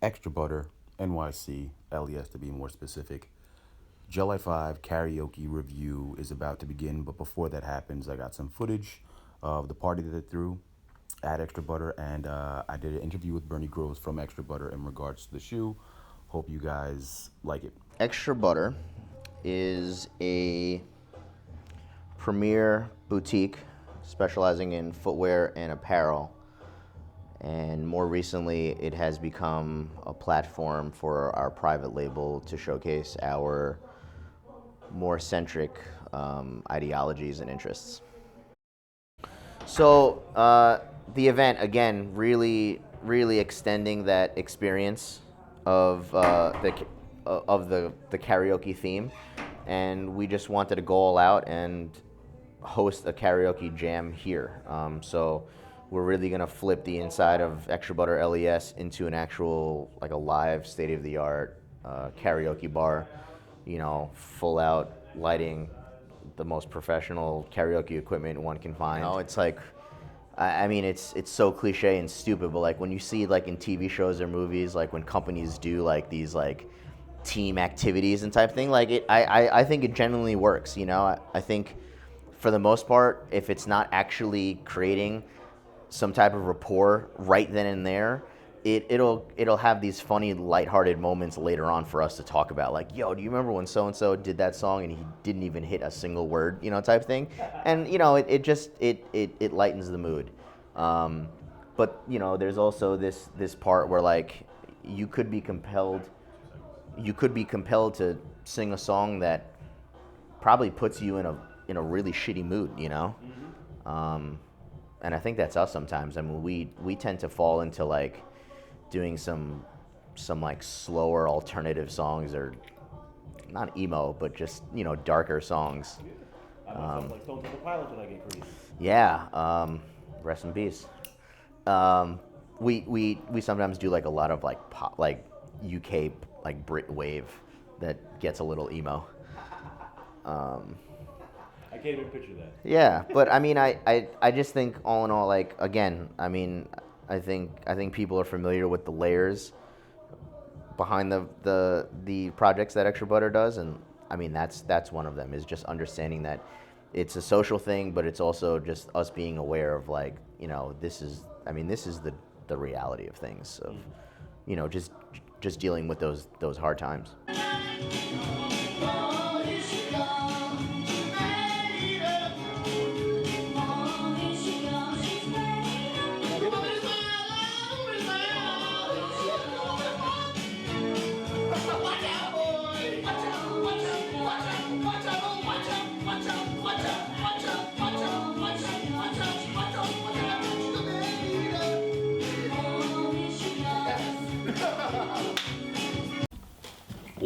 ExtraButter, NYC, LES to be more specific. July 5 karaoke review is about to begin, but before that happens, I got some footage of the party that I threw at ExtraButter, and I did an interview with Bernie Groves from ExtraButter in regards to the shoe. Hope you guys like it. ExtraButter is a premier boutique specializing in footwear and apparel. And more recently, it has become a platform for our private label to showcase our more centric ideologies and interests. So the event, again, really extending that experience of the karaoke theme, and we just wanted to go all out and host a karaoke jam here. So we're really gonna flip the inside of ExtraButter LES into an actual, like a live, state-of-the-art karaoke bar. You know, full out lighting, the most professional karaoke equipment one can find. You know, it's like, I mean, it's so cliche and stupid, but like when you see like in TV shows or movies, like when companies do like these like team activities and type thing, like I think it genuinely works. You know, I think for the most part, if it's not actually creating some type of rapport right then and there, it'll have these funny, lighthearted moments later on for us to talk about. Like, yo, do you remember when so and so did that song and he didn't even hit a single word, you know, type thing. And you know, it just lightens the mood. But you know, there's also this part where like you could be compelled to sing a song that probably puts you in a really shitty mood, you know. And I think that's us sometimes. I mean, we tend to fall into like doing some like slower alternative songs, or not emo, but just, you know, darker songs. Like Stone Temple Pilots when I get crazy. Yeah, rest in peace. We sometimes do like a lot of like pop, like UK like Brit wave that gets a little emo. I can't even picture that. Yeah, but I mean, I just think all in all, like, again, I mean, I think people are familiar with the layers behind the projects that ExtraButter does, and I mean that's one of them, is just understanding that it's a social thing, but it's also just us being aware of, like, you know, this is the reality of things, of, you know, just dealing with those hard times.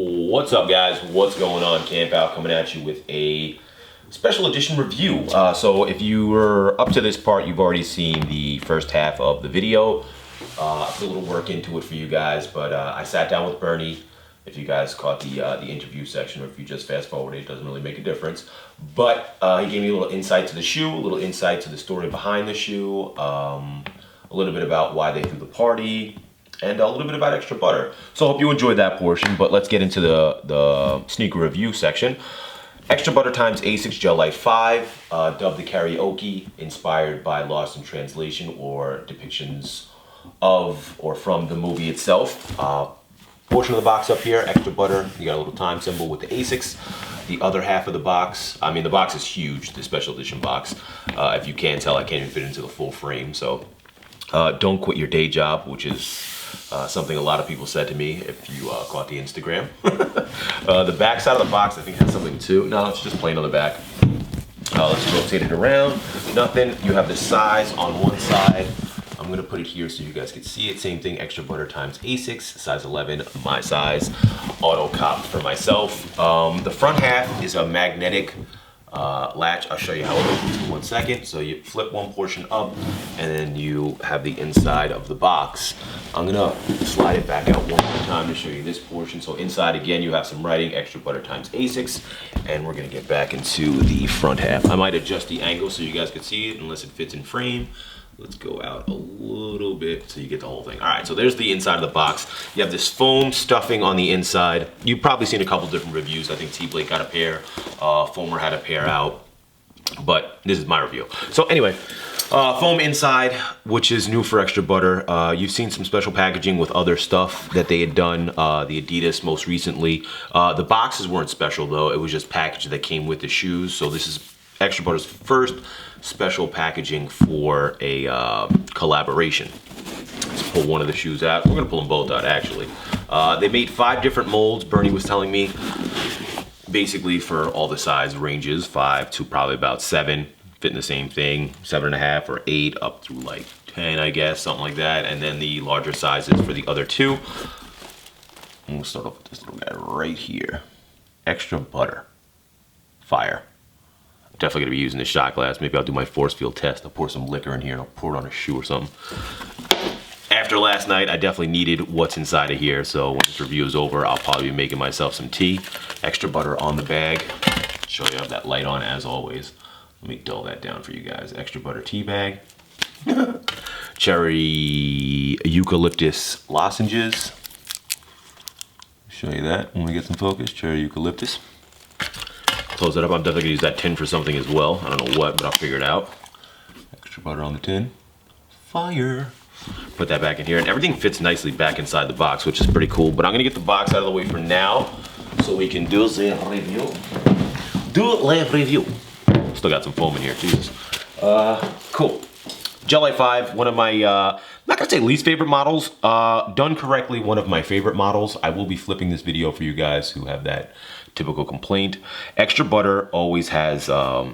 What's up, guys? What's going on? Camp Out coming at you with a special edition review. So if you were up to this part, you've already seen the first half of the video. I put a little work into it for you guys, but I sat down with Bernie. If you guys caught the interview section, or if you just fast forwarded, it doesn't really make a difference. But he gave me a little insight to the shoe, a little insight to the story behind the shoe, a little bit about why they threw the party, and a little bit about ExtraButter. So I hope you enjoyed that portion, but let's get into the sneaker review section. ExtraButter times Asics Gel Lyte 5, dubbed the karaoke, inspired by Lost in Translation or depictions of or from the movie itself. Portion of the box up here, ExtraButter, you got a little time symbol with the Asics. The other half of the box, I mean, the box is huge, the special edition box. If you can't tell, I can't even fit into the full frame, so don't quit your day job, which is something a lot of people said to me if you caught the Instagram. The back side of the box, I think, has something too. No, it's just plain on the back. Let's rotate it around. Nothing. You have the size on one side. I'm gonna put it here so you guys can see it. Same thing, ExtraButter times Asics, size 11, my size. Auto cop for myself. The front half is a magnetic latch. I'll show you how it opens in 1 second. So you flip one portion up, and then you have the inside of the box. I'm gonna slide it back out one more time to show you this portion. So inside, again, you have some writing, ExtraButter times Asics, and we're gonna get back into the front half. I might adjust the angle so you guys can see it, unless it fits in frame. Let's go out a little bit so you get the whole thing. All right, so there's the inside of the box. You have this foam stuffing on the inside. You've probably seen a couple different reviews. I think T-Blake got a pair, Foamer had a pair out, but this is my review. So anyway, foam inside, which is new for ExtraButter. You've seen some special packaging with other stuff that they had done, the Adidas most recently. The boxes weren't special though, it was just packaged that came with the shoes. So this is ExtraButter's first special packaging for a collaboration. Let's pull one of the shoes out. We're gonna pull them both out actually. They made 5 different molds, Bernie was telling me, basically for all the size ranges, 5 to probably about 7, fit in the same thing, 7.5 or 8 up through like 10, I guess, something like that. And then the larger sizes for the other 2. And we'll start off with this little guy right here. ExtraButter. Fire. Definitely gonna be using this shot glass. Maybe I'll do my ForceField test. I'll pour some liquor in here and I'll pour it on a shoe or something. After last night, I definitely needed what's inside of here. So when this review is over, I'll probably be making myself some tea. ExtraButter on the bag. Show you I have that light on as always. Let me dull that down for you guys. ExtraButter tea bag. Cherry eucalyptus lozenges. Show you that when we get some focus. Cherry eucalyptus. Close it up. I'm definitely gonna use that tin for something as well. I don't know what, but I'll figure it out. ExtraButter on the tin. Fire. Put that back in here, and everything fits nicely back inside the box, which is pretty cool. But I'm gonna get the box out of the way for now, so we can do the review. Do the review. Still got some foam in here, Jesus. Cool. Gel Lyte 5, one of my, not gonna say least favorite models. Done correctly, one of my favorite models. I will be flipping this video for you guys who have that typical complaint. ExtraButter always has a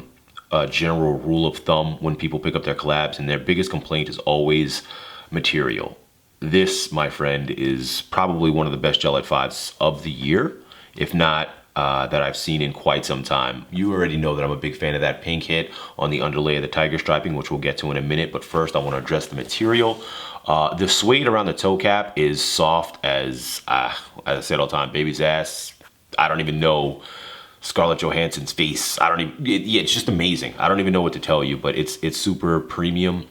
general rule of thumb when people pick up their collabs, and their biggest complaint is always material. This, my friend, is probably one of the best Gel Lyte 5s of the year, if not that I've seen in quite some time. You already know that I'm a big fan of that pink hit on the underlay of the tiger striping, which we'll get to in a minute, but first I want to address the material. The suede around the toe cap is soft as I said all the time, baby's ass. I don't even know Scarlett Johansson's face. I don't even, yeah, it's just amazing. I don't even know what to tell you, but it's super premium.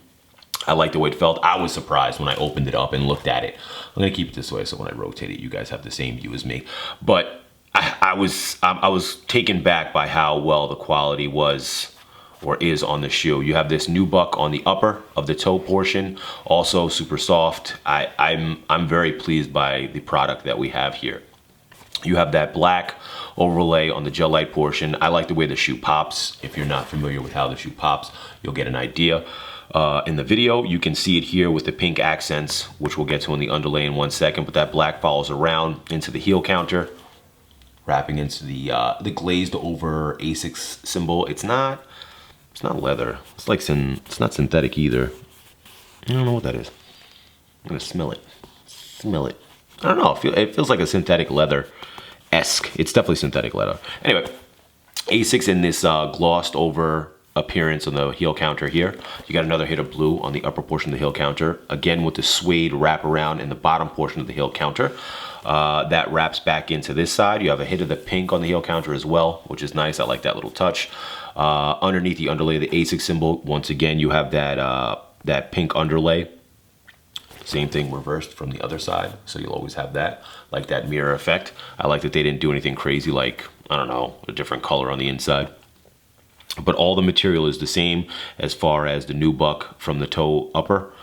I like the way it felt. I was surprised when I opened it up and looked at it. I'm gonna keep it this way so when I rotate it, you guys have the same view as me. But I was taken back by how well the quality was or is on the shoe. You have this nubuck on the upper of the toe portion, also super soft. I'm very pleased by the product that we have here. You have that black overlay on the Gel Lyte portion. I like the way the shoe pops. If you're not familiar with how the shoe pops, you'll get an idea. In the video, you can see it here with the pink accents, which we'll get to in the underlay in 1 second, but that black follows around into the heel counter, wrapping into the glazed over Asics symbol. It's not leather. It's like it's not synthetic either. I don't know what that is. I'm gonna smell it. Smell it. I don't know. It feels like a synthetic leather-esque. It's definitely synthetic leather. Anyway, Asics in this glossed over appearance on the heel counter here. You got another hit of blue on the upper portion of the heel counter. Again with the suede wraparound in the bottom portion of the heel counter. That wraps back into this side. You have a hit of the pink on the heel counter as well, which is nice. I like that little touch. Underneath the underlay of the Asics symbol, once again, you have that pink underlay. Same thing reversed from the other side, so you'll always have that, like that mirror effect. I like that they didn't do anything crazy like, I don't know, a different color on the inside. But all the material is the same as far as the nubuck from the toe upper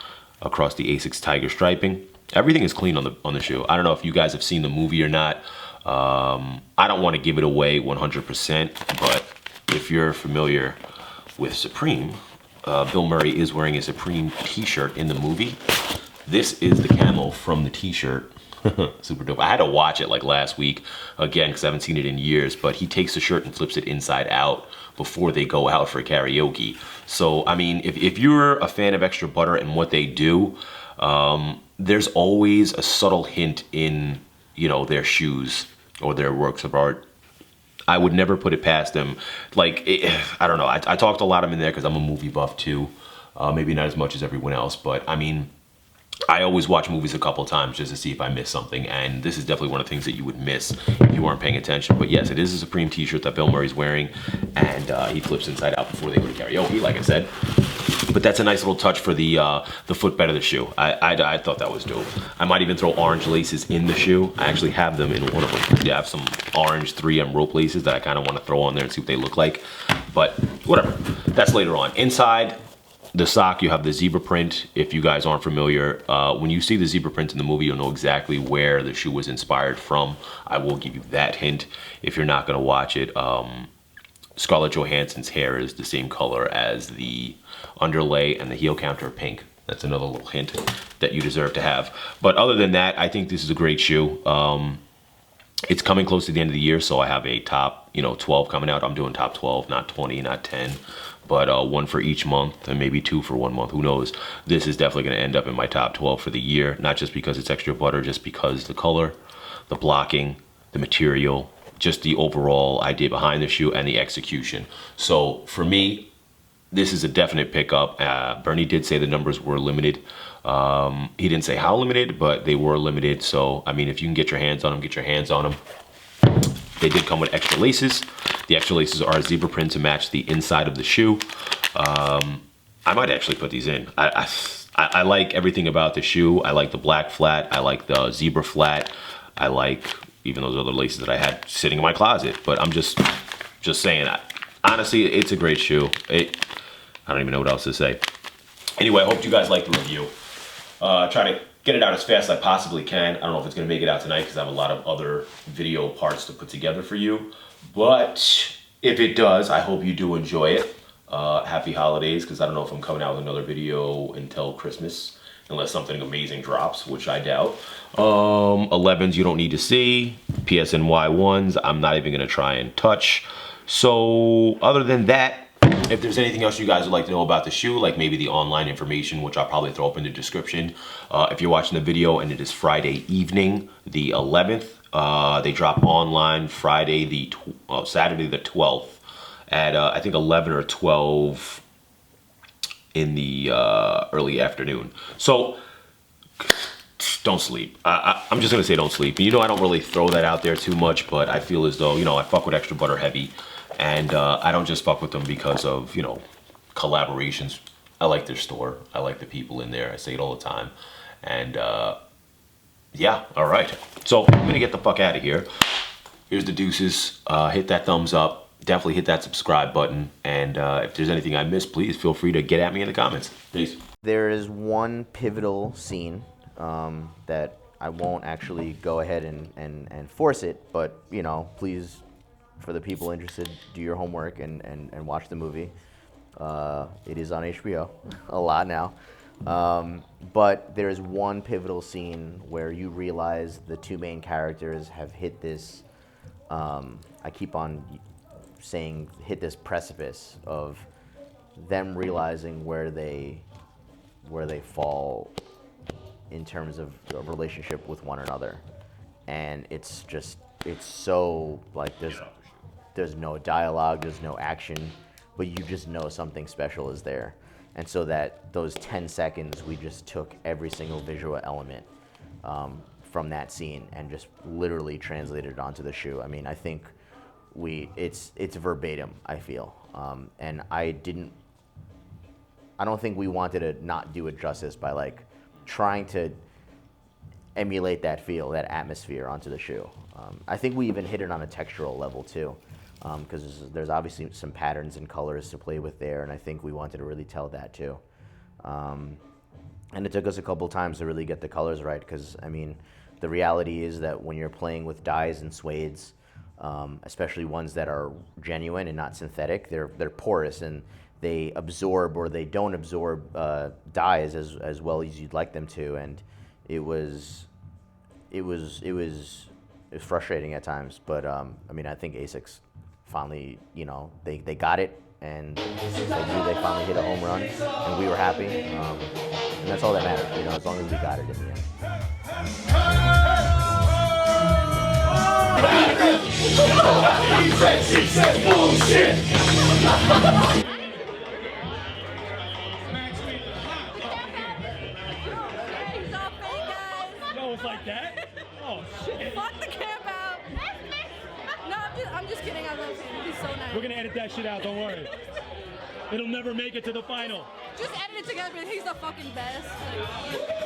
across the Asics tiger striping. Everything is clean on the shoe. I don't know if you guys have seen the movie or not. I don't want to give it away 100%, but if you're familiar with Supreme, Bill Murray is wearing a Supreme t-shirt in the movie. This is the camo from the t-shirt. Super dope. I had to watch it like last week again because I haven't seen it in years, but he takes the shirt and flips it inside out before they go out for karaoke. So, I mean, if you're a fan of ExtraButter and what they do, there's always a subtle hint in, you know, their shoes or their works of art. I would never put it past them. Like, I don't know. I talked a lot of them in there because I'm a movie buff too. Maybe not as much as everyone else, but I mean, I always watch movies a couple times just to see if I miss something, and this is definitely one of the things that you would miss if you weren't paying attention. But yes, it is a Supreme t-shirt that Bill Murray's wearing, and he flips inside out before they go to karaoke, like I said. But that's a nice little touch for the footbed of the shoe. I thought that was dope. I might even throw orange laces in the shoe. I actually have them in one of them. Yeah, I have some orange 3M rope laces that I kind of want to throw on there and see what they look like. But whatever, that's later on. Inside the sock, you have the zebra print. If you guys aren't familiar, when you see the zebra print in the movie, you'll know exactly where the shoe was inspired from. I will give you that hint if you're not going to watch it. Scarlett Johansson's hair is the same color as the underlay, and the heel counter are pink. That's another little hint that you deserve to have. But other than that, I think this is a great shoe. It's coming close to the end of the year, so I have a top 12 coming out. I'm doing top 12, not 20, not 10, but one for each month, and maybe 2 for 1 month. Who knows? This is definitely going to end up in my top 12 for the year, not just because it's extra butter, just because the color, the blocking, the material, just the overall idea behind the shoe and the execution. So for me, this is a definite pickup. Bernie did say the numbers were limited. He didn't say how limited, but they were limited. So, I mean, if you can get your hands on them, get your hands on them. They did come with extra laces. The extra laces are a zebra print to match the inside of the shoe. I might actually put these in. I like everything about the shoe. I like the black flat. I like the zebra flat. I like even those other laces that I had sitting in my closet. But I'm just saying, honestly, it's a great shoe. I don't even know what else to say. Anyway, I hope you guys like the review. Try to get it out as fast as I possibly can. I don't know if it's going to make it out tonight because I have a lot of other video parts to put together for you. But if it does, I hope you do enjoy it. Happy holidays, because I don't know if I'm coming out with another video until Christmas, unless something amazing drops, which I doubt. 11s you don't need to see. PSNY 1s I'm not even going to try and touch. So other than that, if there's anything else you guys would like to know about the shoe, like maybe the online information, which I'll probably throw up in the description. If you're watching the video and it is Friday evening, the 11th, they drop online Saturday the 12th at I think 11 or 12 in the early afternoon. So don't sleep. I'm just gonna say don't sleep. I don't really throw that out there too much, but I feel as though I fuck with Extra Butter heavy, and I don't just fuck with them because of collaborations. I like their store. I like the people in there. I say it all the time, and yeah. All right. So I'm gonna get the fuck out of here. Here's the deuces. Hit that thumbs up. Definitely hit that subscribe button, and if there's anything I missed, please feel free to get at me in the comments. Peace. There is one pivotal scene that I won't actually go ahead and force it, but please, for the people interested, do your homework and watch the movie. It is on HBO a lot now, but there is one pivotal scene where you realize the two main characters have hit this. I keep on saying hit this precipice of them realizing where they fall in terms of a relationship with one another, and it's so like there's no dialogue, there's no action, but you just know something special is there. And so that those 10 seconds, we just took every single visual element from that scene and just literally translated it onto the shoe. I mean, I think it's verbatim, I feel, and I don't think we wanted to not do it justice by like trying to emulate that feel, that atmosphere onto the shoe. I think we even hit it on a textural level too, because there's obviously some patterns and colors to play with there, and I think we wanted to really tell that too. And it took us a couple times to really get the colors right, because I mean, the reality is that when you're playing with dyes and suedes, especially ones that are genuine and not synthetic, they're porous and they absorb or they don't absorb dyes as well as you'd like them to, and it was frustrating at times. But I mean, I think ASICS finally, they got it, and they knew they finally hit a home run, and we were happy, and that's all that mattered, as long as we got it in the end. She said bullshit. No, it's like that? Oh, shit. Fuck the camp out. No, I'm just kidding. I love him. He's so nice. We're gonna edit that shit out, don't worry. It'll never make it to the final. Just edit it together and he's the fucking best. Like,